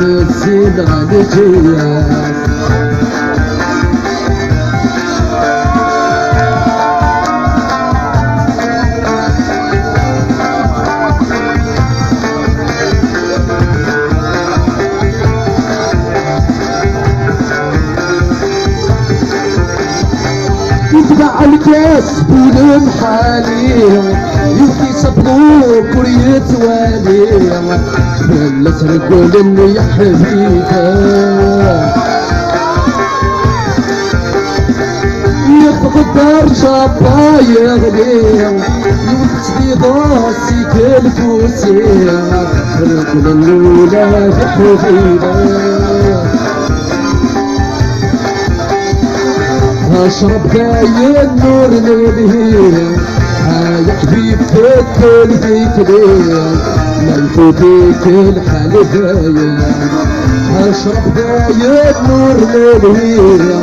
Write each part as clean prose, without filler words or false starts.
الزين غادي جياك يتبع الكاس بولم حالي يوفي صبروك ويتوالي ولا تقول اني يا حبيبه يبغى الدار شابا يغلي يوفي ضاسي كل فوسي رجل الولاد حبيبه اشرب داي النور ليلي يا حبيب كل فيك ليه ما يفوتك الحال دايم اشرب داي النور ليلي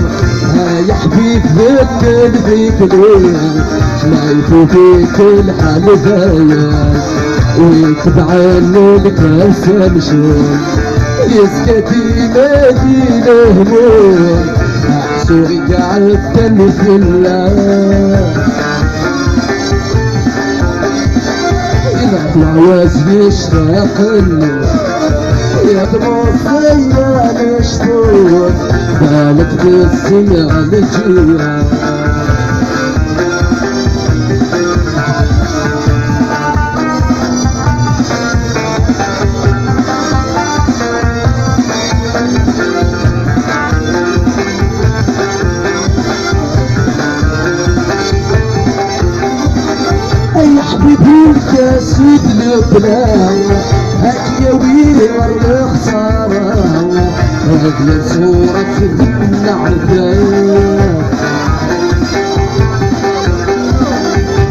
يا حبيب كل فيك ليه ما يفوتك الحال دايم ويتبع الكاس مشون يسكتي مدينه هموم سوري قعدتني في الله إذا العواز يشتاقني يا تبصي يا مشتوق بالك بالسمع الجيران حبيبي الكاسد البلاوة هاك يا ويلي ورد خسارة هاك صورة من عدايا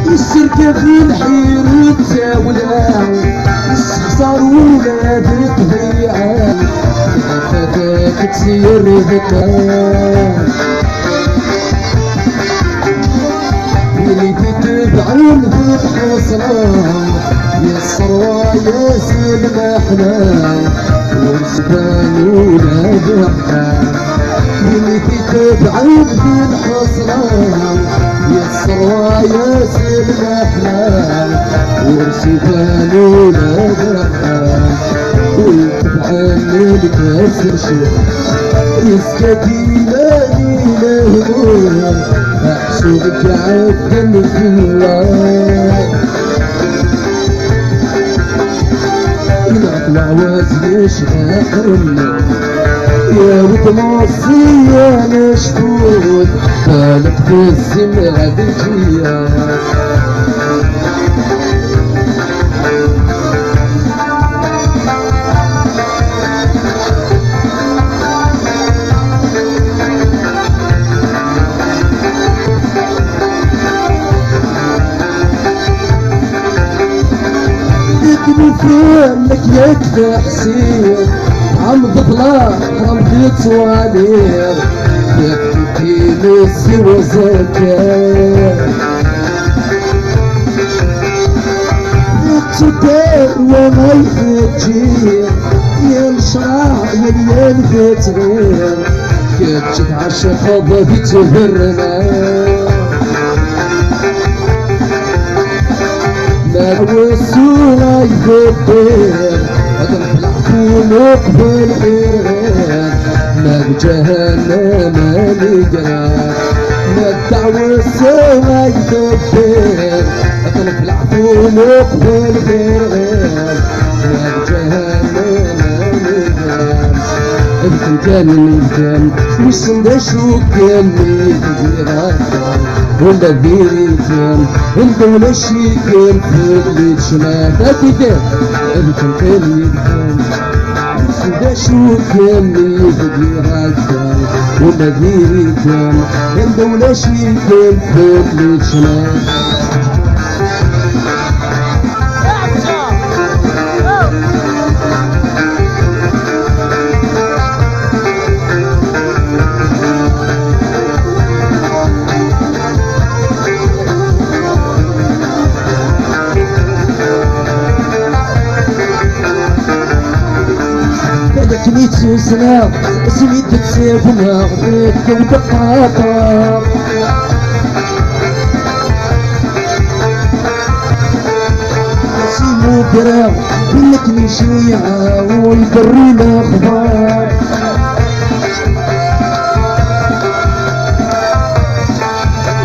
السركة في الحير تاولا السخسار ولاد الطبيعة فتاك تسير ذكاك اللي تتبعون في الحصران يا الصروة يا سلم احلام ورسبان ولاد احلام اللي تتبعون في الحصران يا الصروة يا سلم احلام ورسبان ولاد احلام ويتبعن الكاس شوف يسكتي لا يلهمون احسبك عدل في الله يطلع وزن شاقرنا يا بتمصي يا مشدود بالك في السمع بجياك لك يكفي حسين عم تطلع حرام تتوالير يكفي نسي وزكاة يتشتر وما يفتجير ينشرع مليان فتغير كتشت عالشفاضة بتهرنا ما وصولا يفكر اضرب العفو نقبل غير ما بجهنم نقرا ما الدعوة سوا يفكر اضرب العفو نقبل غير ما بجهنم نقرا الفنجان الفنجان مش ندشو كان يغيرك ولا بيريتان الدولة شيكين في اللي تشمات أكيدان الكل كان يدفن سودا شو كان يغيرك ولا بيريتان الدولة شيكين في اللي تشمات كني تسوسنا اسمي تتسابنا غديك وتقاطع نسيمو كرا بلك نشيعة ويدري الأخبار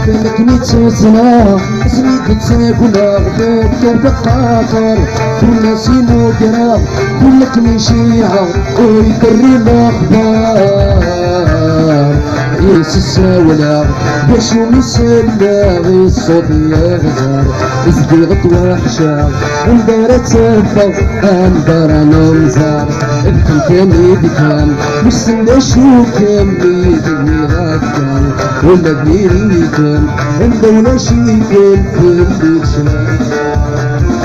بلك نتسوسنا اسمي تتسابنا غديك وتقاطع ونسيمو كرا بلك نشيعة ويدري الأخبار عيس الساولة باش ومسلا غي الصوت يغزر ازدي غطوة حشا اندار تسفر اندار نمزر ابكم كامي بكام مش سنة شو كامي دني غاكام ولا دنيري كام اندونا شي كام في البيت شمال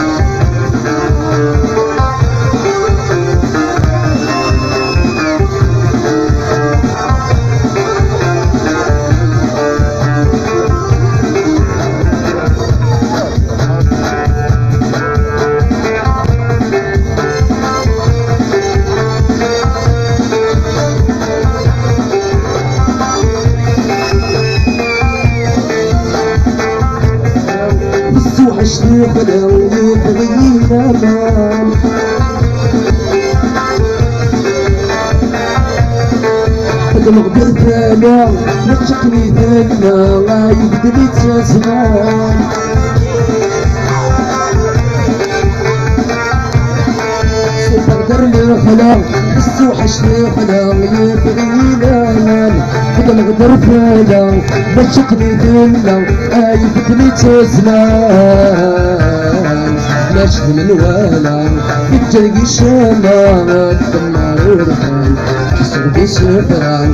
وحشني خلاوي بغينا مان هذا الغدر ثانا نتشقني ثانا غايب دنيت زمان سوف لي خلا بس وحشني خلاوي بغينا مان هذا الغدر ثانا نتشقني ثانا غايب دنيت زمان ماشي من ولا بتجي شمال الدمار ورخان حسب بسفران